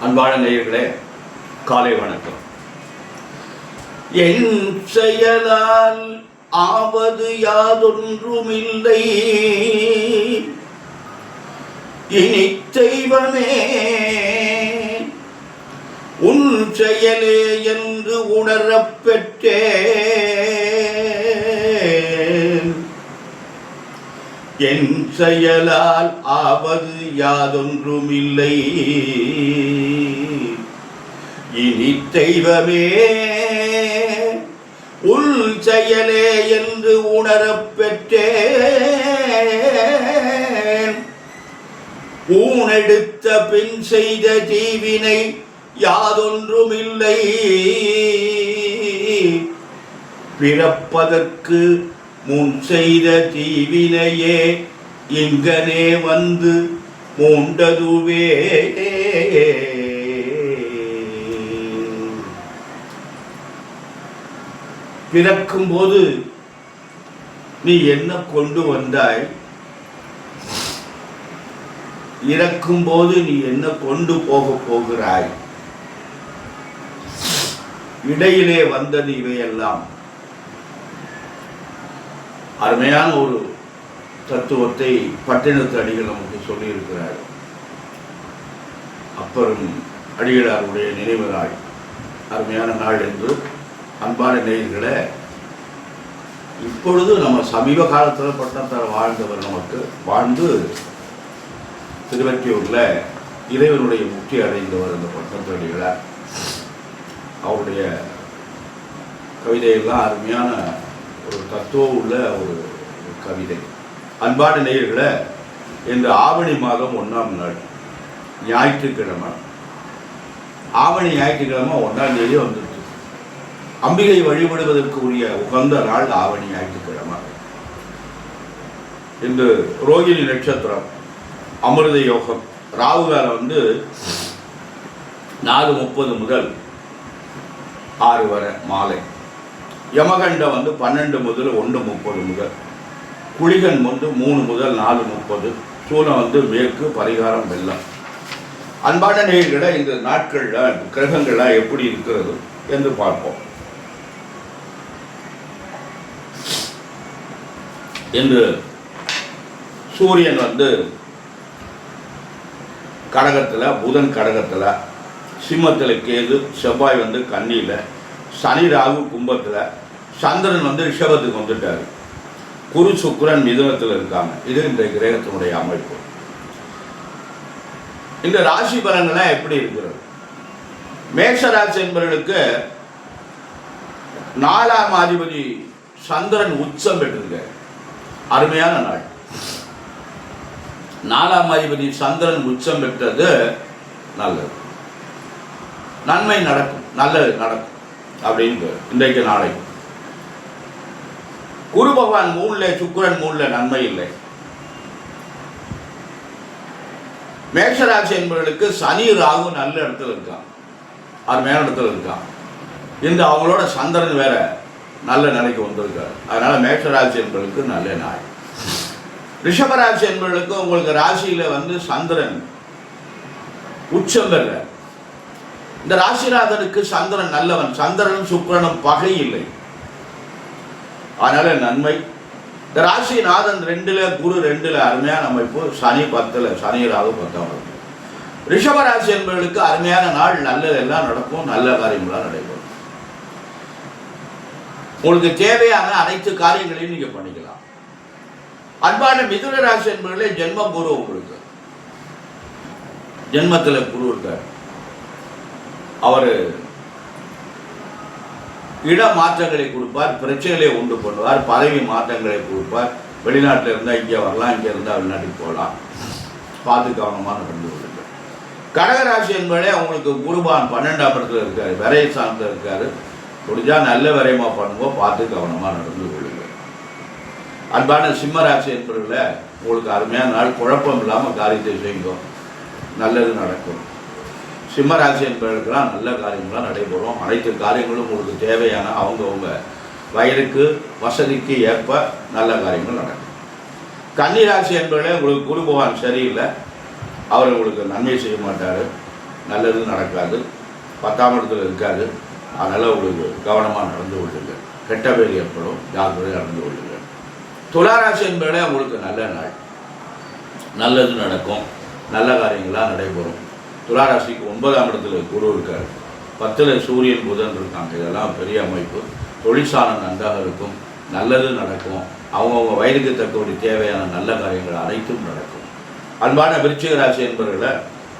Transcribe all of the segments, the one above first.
அன்பான நேயர்களே, காலை வணக்கம். என் செயலால் ஆவது யாதொன்றுமில்லை, இனி தெய்வமே உன் செயலே என்று உணரப் பெற்றேன். என் செயலால் ஆவது யாதொன்றுமில்லை, இனி தெய்வமே உள் செயலே என்று உணரப் பெற்றேன். ஊனெடுத்த பின் செய்த தீவினை யாதொன்றுமில்லை, பிறப்பதற்கு முன் செய்த தீவினையே இங்கனே வந்து மூண்டதுவே. பிறக்கும் போது நீ என்ன கொண்டு வந்தாய், இறக்கும் போது நீ என்ன கொண்டு போகிறாய், இடையிலே வந்தது இவையெல்லாம். அருமையான ஒரு தத்துவத்தை பட்டினத்து அடிகள் நமக்கு சொல்லியிருக்கிறார். அப்பரும் அடிகளாருடைய நினைவு நாள், அருமையான நாள் என்று. அன்பான நேயர்களே, இப்பொழுது நம்ம சமீப காலத்தில் பட்டணத்தில் வாழ்ந்தவர் நமக்கு வாழ்ந்து திருவற்றியூரில் இறைவனுடைய முக்தி அடைந்தவர் அந்த பட்டணத்து அடிகளார். அவருடைய கவிதையெல்லாம் அருமையான ஒரு தத்துவம் உள்ள ஒரு கவிதை. அன்பான நேயர்களே, இன்று ஆவணி மாதம் 1ஆம் நாள், ஞாயிற்றுக்கிழமை. ஆவணி ஞாயிற்றுக்கிழமை 1ஆம் தேதி வந்துடுச்சு. அம்பிகை வழிபடுவதற்கு உரிய உகந்த நாள் ஆவணி ஞாயிற்றுக்கிழமை. இன்று ரோகிணி நட்சத்திரம், அமிர்த யோகம். ராகு காலம் 4:30 முதல் 6 வரை மாலை. யமகண்டம் 12 முதல் 1:30 முதல். குளிகன் 3 முதல் 4:30. சூலம் மேற்கு, பரிகாரம் வெள்ளம். அன்பான நேயர்களை, இந்த நாட்களில் கிரகங்கள்லாம் எப்படி இருக்கிறது என்று பார்ப்போம். இன்று சூரியன் கடகத்தில், புதன் கடகத்தில், சிம்மத்தில் கேது, செவ்வாய் கன்னியில், சனி ராகு கும்பத்தில், சந்திரன் ரிஷபத்துக்கு வந்துட்டார், குரு சுக்கிரன் மிதுனத்தில் இருக்காங்க. இது இந்த கிரகத்தினுடைய அமைப்பு. இந்த ராசி பலன்கள்லாம் எப்படி இருக்கிறது? மேஷ ராசி என்பவர்களுக்கு 4ஆம் அதிபதி சந்திரன் உச்சம் பெற்றிருக்கார். அருமையான நாள். 4ஆம் அதிபதி சந்திரன் உச்சம் பெற்றது நல்லது, நன்மை நடக்கும், நல்லது நடக்கும் அப்படின்னு இன்றைக்கு நாளை. குரு பகவான் 3, சுக்கிரன் 3, நன்மை இல்லை. மேஷராசி என்பவர்களுக்கு சனி ராகு நல்ல இடத்துல இருக்கான், அருமையான இடத்துல இருக்கான். இந்த அவங்களோட சந்திரன் வேற நல்ல நிலைக்கு வந்திருக்காரு. அதனால மேஷராசி என்பவர்களுக்கு நல்ல நாள். ரிஷபராசி என்பவர்களுக்கு உங்களுக்கு ராசியில சந்திரன் உச்சம் பெற. இந்த ராசிநாதனுக்கு சந்திரன் நல்லவன். சந்திரனும் சுக்கிரனும் பகை இல்லை, அதனால நன்மை. இந்த ராசிநாதன் 2ல், குரு 2ல், அருமையான அமைப்பு. சனி 10ல், சனி ராகு 10ஆம். ரிஷபராசி என்பவர்களுக்கு அருமையான நாள், நல்லதெல்லாம் நடக்கும், நல்ல காரியங்களாக நடைபெறும். உங்களுக்கு தேவையான அனைத்து காரியங்களையும் நீங்க பண்ணிக்கலாம். அன்பான மிதுன ராசி என்பவர்களே, ஜென்ம குரு உங்களுக்கு ஜென்மத்தில் குரு இருக்கார். அவர் இட மாற்றங்களை கொடுப்பார், பிரச்சனைகளை உண்டு பண்ணுவார், பதவி மாற்றங்களை கொடுப்பார். வெளிநாட்டில் இருந்தால் இங்கே வரலாம், இங்கே இருந்தால் வெளிநாட்டுக்கு போகலாம். பார்த்து கவனமாக நடந்து கொள்ளுங்கள். கடகராசி என்பதே உங்களுக்கு குருபான் 12ஆம் இடத்துல இருக்காரு, விரைய சார்ந்த இருக்காரு. முடிஞ்சால் நல்ல விரயமாக பண்ணுவோம், பார்த்து கவனமாக நடந்து கொள்ளுங்கள். அன்பான சிம்மராசி என்பவர்கள, உங்களுக்கு அருமையான நாள். குழப்பம் இல்லாமல் காரியத்தை செய்யுங்க, நல்லது நடக்கும். சிம்மராசி என்பவர்களுக்கெல்லாம் நல்ல காரியங்களாக நடைபெறும். அனைத்து காரியங்களும் உங்களுக்கு தேவையான அவங்கவுங்க வயதுக்கு வசதிக்கு ஏற்ப நல்ல காரியங்கள் நடக்கும். கன்னிராசி என்பவர்களே, உங்களுக்கு குரு பகவான் சரியில்லை, அவர் உங்களுக்கு நன்மை செய்ய மாட்டார். நல்லது நடக்காது, 10ஆம் இடத்துல இருக்காது. அதனால் உங்களுக்கு கவனமாக நடந்து கொள்ளுங்கள். கெட்ட பேர் ஏற்படும், ஜாக்கிரதையாக நடந்து கொள்ளுங்கள். துளாராசி என்பதே உங்களுக்கு நல்ல நாள், நல்லது நடக்கும், நல்ல காரியங்களாக நடைபெறும். துளாராசிக்கு 9ஆம் இடத்துல குரு இருக்கார், 10ல் சூரியன் புதன் இருக்காங்க. இதெல்லாம் பெரிய அமைப்பு. தொழிற்சாலை நன்றாக இருக்கும், நல்லது நடக்கும். அவங்கவுங்க வயதுக்கு தக்கபடி தேவையான நல்ல காரியங்கள் அனைத்தும் நடக்கும். அன்பான விருச்சிக ராசி என்பவர்களை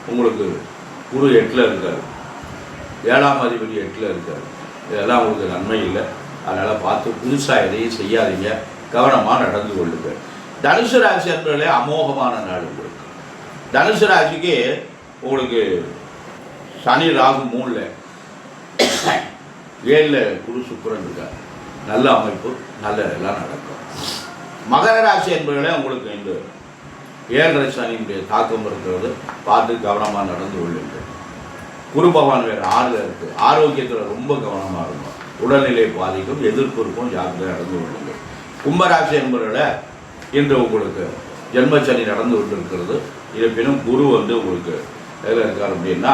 உங்களுக்கு குரு 8ல் இருக்கார், 7ஆம் அதிபதி 8ல் இருக்கார். இதெல்லாம் உங்களுக்கு நன்மை இல்லை. அதனால் பார்த்து புதுசாக எதையும் செய்யாதீங்க, கவனமாக நடந்து கொள்ளுங்கள். தனுசு ராசி என்பவர்களே அமோகமான நாள் உங்களுக்கு. தனுசு ராசிக்கு உங்களுக்கு சனி ராகு 3ல், 7ல் குரு சுக்கிரன் இருக்கார். நல்ல அமைப்பு, நல்ல எல்லாம் நடக்கும். மகர ராசி என்பவர்களே உங்களுக்கு இந்த 7.5 சனியுடைய தாக்கம் இருக்கிறது, பார்த்து கவனமாக நடந்து கொள்ளுங்கள். குரு பகவான் வேறு 6ல் இருக்குது, ஆரோக்கியத்தில் ரொம்ப கவனமாக இருக்கும், உடல்நிலை பாதிக்கும், எதிர்ப்பு இருக்கும், ஜாக்கிரதை நடந்து கொள்ளுங்கள். கும்பராசி என்பவர்களை இன்று உங்களுக்கு ஜென்மச்சனி நடந்து கொண்டு இருக்கிறது. இருப்பினும் குரு உங்களுக்கு எதில் இருக்கார் அப்படின்னா,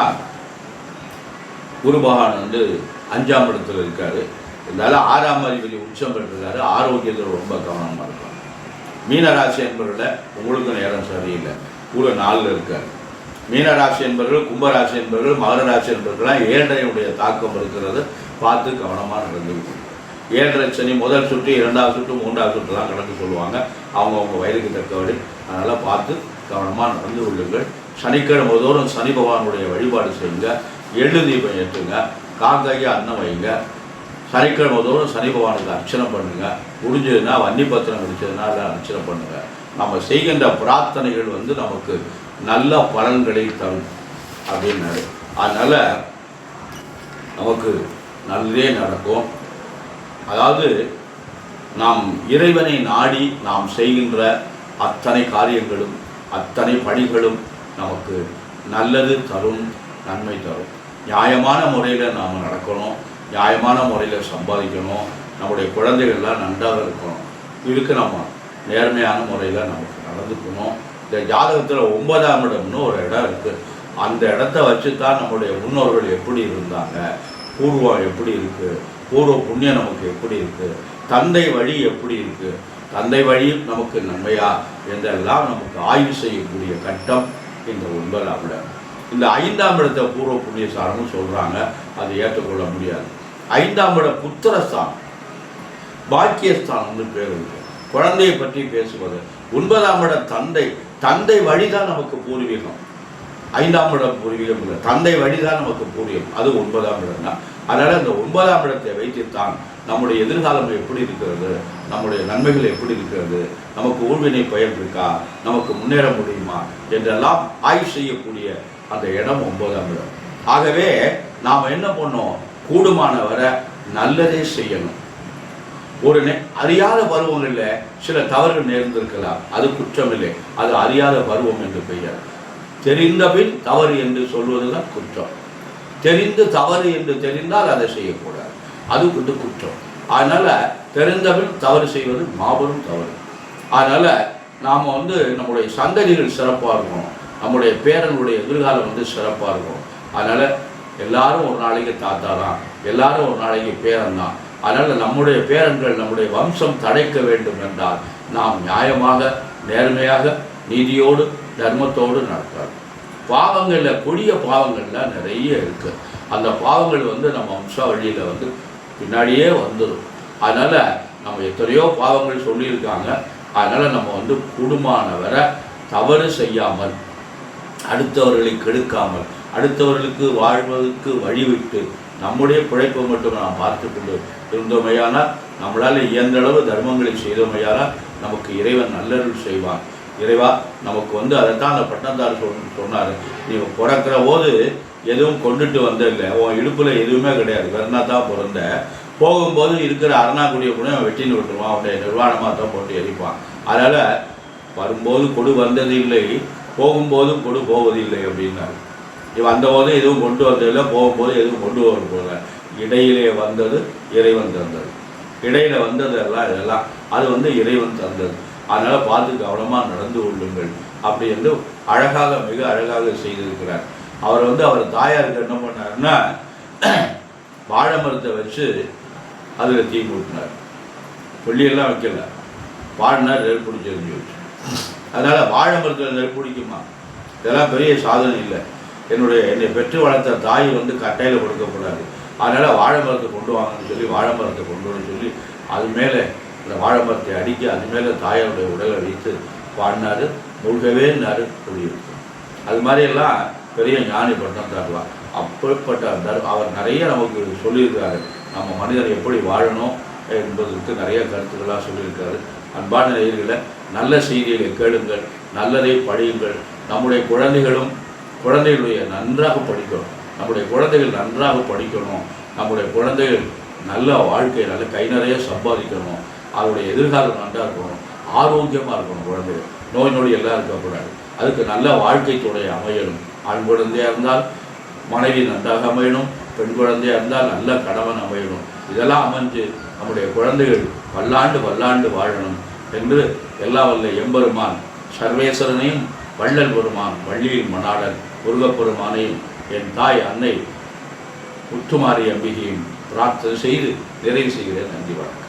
குரு பகவான் 5ஆம் இடத்துல இருக்கார். இருந்தாலும் 6ஆம் அதிபதி உச்சம் பெற்றிருக்காரு, ஆரோக்கியத்தில் ரொம்ப கவனமாக இருக்கும். மீனராசி என்பவர்களை உங்களுக்கு நேரம் சரியில்லை, குரு 4ல் இருக்கார். மீனராசி என்பவர்கள், கும்பராசி என்பவர்கள், மகர ராசி என்பவர்களாம் 7.5 தாக்கம் இருக்கிறது, பார்த்து கவனமாக நடந்து. 7.5 சனி முதல் சுற்று, 2ஆவது சுற்று, 3ஆவது சுற்றுலாம் கணக்கு சொல்லுவாங்க, அவங்கவுங்க வயதுக்கு தக்கபடி. அதனால் பார்த்து கவனமாக நடந்து கொள்ளுங்கள். சனிக்கிழமை தோறும் சனி பகவானுடைய வழிபாடு செய்யுங்க, எள்ளு தீபம் ஏற்றுங்க, காக்காய்க்கு அன்னம் வைங்க. சனிக்கிழமை தோறும் சனி பகவானுக்கு அர்ச்சனை பண்ணுங்க. முடிஞ்சதுன்னா வன்னி பத்திரம் முடிச்சதுன்னா எல்லாம் அர்ச்சனை பண்ணுங்க. நம்ம செய்கின்ற பிரார்த்தனைகள் நமக்கு நல்ல பலன்களை தரும் அப்படின்னாரு. அதனால் நமக்கு நல்லதே நடக்கும். அதாவது நாம் இறைவனை நாடி நாம் செய்கின்ற அத்தனை காரியங்களும் அத்தனை பணிகளும் நமக்கு நல்லது தரும், நன்மை தரும். நியாயமான முறையில் நாம் நடக்கணும், நியாயமான முறையில் சம்பாதிக்கணும், நம்முடைய குழந்தைகள்லாம் நன்றாக இருக்கணும். இதுக்கு நம்ம நேர்மையான முறையில் நமக்கு நடந்துக்கணும். இந்த ஜாதகத்தில் 9ஆம் இடம்னு ஒரு இடம் இருக்குது. அந்த இடத்த வச்சு தான் நம்முடைய முன்னோர்கள் எப்படி இருந்தாங்க, பூர்வம் எப்படி இருக்குது, பூர்வ புண்ணியம் நமக்கு எப்படி இருக்குது, தந்தை வழி எப்படி இருக்குது, தந்தை வழி நமக்கு நன்மையா என்றெல்லாம் நமக்கு ஆய்வு செய்யக்கூடிய கட்டம் இந்த 9ஆம் இடம். இந்த 5ஆம் இடத்தை பூர்வ புண்ணிய சாரம்னு சொல்கிறாங்க, அது ஏற்றுக்கொள்ள முடியாது. 5ஆம் இடம் புத்திரஸ்தானம், பாக்கியஸ்தானம்னு பேர் இருக்கு. குழந்தையை பற்றி பேசுவது. 9ஆம் இடம் தந்தை வழிதான் நமக்கு பூர்வீகம். 5ஆம் இடம் பூர்வீகம் இல்லை, தந்தை வழிதான் நமக்கு பூர்வீகம், அது 9ஆம் இடம் தான். அதனால் இந்த 9ஆம் இடத்தை வைத்துத்தான் நம்முடைய எதிர்காலம் எப்படி இருக்கிறது, நம்முடைய நன்மைகள் எப்படி இருக்கிறது, நமக்கு ஊழ்வினை பயன் இருக்கா, நமக்கு முன்னேற முடியுமா என்றெல்லாம் ஆய்வு செய்யக்கூடிய அந்த இடம் 9ஆம் இடம். ஆகவே நாம் என்ன பண்ணோம், கூடுமான வரை நல்லதே செய்யணும். ஒரு அறியாத பருவங்களில் சில தவறுகள் நேர்ந்திருக்கலாம், அது குற்றமில்லை, அது அறியாத பருவம் என்று பெயர். தெரிந்தபின் தவறு என்று சொல்வதுதான் குற்றம். தெரிந்து தவறு என்று தெரிந்தால் அதை செய்யக்கூடாது, அது குற்றம். அதனால் தெரிந்தபின் தவறு செய்வது மாபெரும் தவறு. அதனால் நாம் நம்முடைய சந்ததிகள் சிறப்பாக இருக்கணும், நம்முடைய பேரனுடைய எதிர்காலம் சிறப்பாக இருக்கணும். அதனால் எல்லாரும் ஒரு நாளைக்கு தாத்தா தான், எல்லாரும் ஒரு நாளைக்கு பேரன் தான். அதனால் நம்முடைய பேரன்கள் நம்முடைய வம்சம் தடைக்க வேண்டும் என்றால் நாம் நியாயமாக, நேர்மையாக, நீதியோடு, தர்மத்தோடு நடத்தாது. பாவங்களில் கொடிய பாவங்கள்லாம் நிறைய இருக்குது. அந்த பாவங்கள் நம்ம வம்சாவழியில் பின்னாடியே வந்துடும். அதனால் நம்ம எத்தனையோ பாவங்கள் சொல்லியிருக்காங்க. அதனால் நம்ம கூடுமான வரை தவறு செய்யாமல், அடுத்தவர்களை கெடுக்காமல், அடுத்தவர்களுக்கு வாழ்வதற்கு வழிவிட்டு நம்முடைய பிழைப்பை மட்டும் நாம் பார்த்து கொண்டு இருந்தோமையானால், நம்மளால் இயன்றளவு தர்மங்களை செய்தோமையானால் நமக்கு இறைவன் நல்லருள் செய்வான். இறைவா நமக்கு அதைத்தான் அந்த பட்டணத்தார் சொன்னார், நீ பிறக்கிற போது எதுவும் கொண்டுட்டு வந்ததில்லை, உன் இடுப்பில் எதுவுமே கிடையாது, வெறுனா தான் பிறந்த, போகும்போது இருக்கிற அரணாக்குடியை கூட அவன் வெட்டின்னு விட்டுருவான், அவனுடைய நிர்வாணமாக தான் போட்டு எரிப்பான். அதனால் வரும்போது கொடு வந்தது இல்லை, போகும்போதும் கொடு போவதில்லை அப்படின்னாரு. வந்தபோது எதுவும் கொண்டு வந்ததில்லை, போகும்போது எதுவும் கொண்டு வர போகல, இடையிலே வந்தது இறைவன் தந்தது, இடையில் வந்ததெல்லாம் இதெல்லாம் அது இறைவன் தந்தது. அதனால் பார்த்து கவனமாக நடந்து கொள்ளுங்கள் அப்படி என்று அழகாக, மிக அழகாக செய்திருக்கிறார். அவர் வந்து அவர் தாயாருக்கு என்ன பண்ணாருன்னா வாழை மரத்தை வச்சு அதில் தீ மூட்டினார். வெள்ளியெல்லாம் வைக்கல, பாடினார், நெருப்பிடிச்சு எரிஞ்சு வச்சு. அதனால் வாழை மரத்தில் நெருப்பிடிக்குமா? இதெல்லாம் பெரிய சாதனை இல்லை. என்னை பெற்று வளர்த்த தாய் வந்து கட்டையில் கொடுக்கக்கூடாது, அதனால் வாழை மரத்தை கொண்டு வாங்கன்னு சொல்லி வாழை மரத்தை கொண்டு வர சொல்லி அது மேலே அந்த வாழை மரத்தை அடிக்க அது மேலே தாயாருடைய உடலை வைத்து பாடினார். முழுகவே நறு குடியிருக்கு. அது மாதிரியெல்லாம் பெரிய ஞானி பட்டம் தரலாம். அப்படிப்பட்ட அவர் நிறைய நமக்கு சொல்லியிருக்காரு. நம்ம மனிதர் எப்படி வாழணும் என்பதற்கு நிறைய கருத்துக்களாக சொல்லியிருக்காரு. அன்பான நேயர்களே, நல்ல செய்திகளை கேளுங்கள், நல்லதை படியுங்கள். நம்முடைய குழந்தைகளுடைய நன்றாக படிக்கணும். நம்முடைய குழந்தைகள் நன்றாக படிக்கணும். நம்முடைய குழந்தைகள் நல்ல வாழ்க்கை, நல்ல கை நிறைய சம்பாதிக்கணும். அவருடைய எதிர்காலம் நன்றாக இருக்கணும், ஆரோக்கியமாக இருக்கணும். குழந்தைகள் நோய் நொடி எல்லாம் இருக்கக்கூடாது. அதுக்கு நல்ல வாழ்க்கை துணை அமையணும். ஆண் குழந்தையாக இருந்தால் மனைவி நன்றாக அமையணும், பெண் குழந்தையாக இருந்தால் நல்ல கணவன் அமையணும். இதெல்லாம் அமைஞ்சு நம்முடைய குழந்தைகள் பல்லாண்டு வாழணும் என்று எல்லாம் வல்ல எம்பெருமான் சர்வேஸ்வரனையும் வள்ளல் பெருமான் வள்ளியில் மணாளன் முருகப்பெருமானையும் என் தாய் அன்னை முத்துமாரி அம்பிகையும் பிரார்த்தனை செய்து நிறைவு செய்கிறேன். நன்றி வணக்கம்.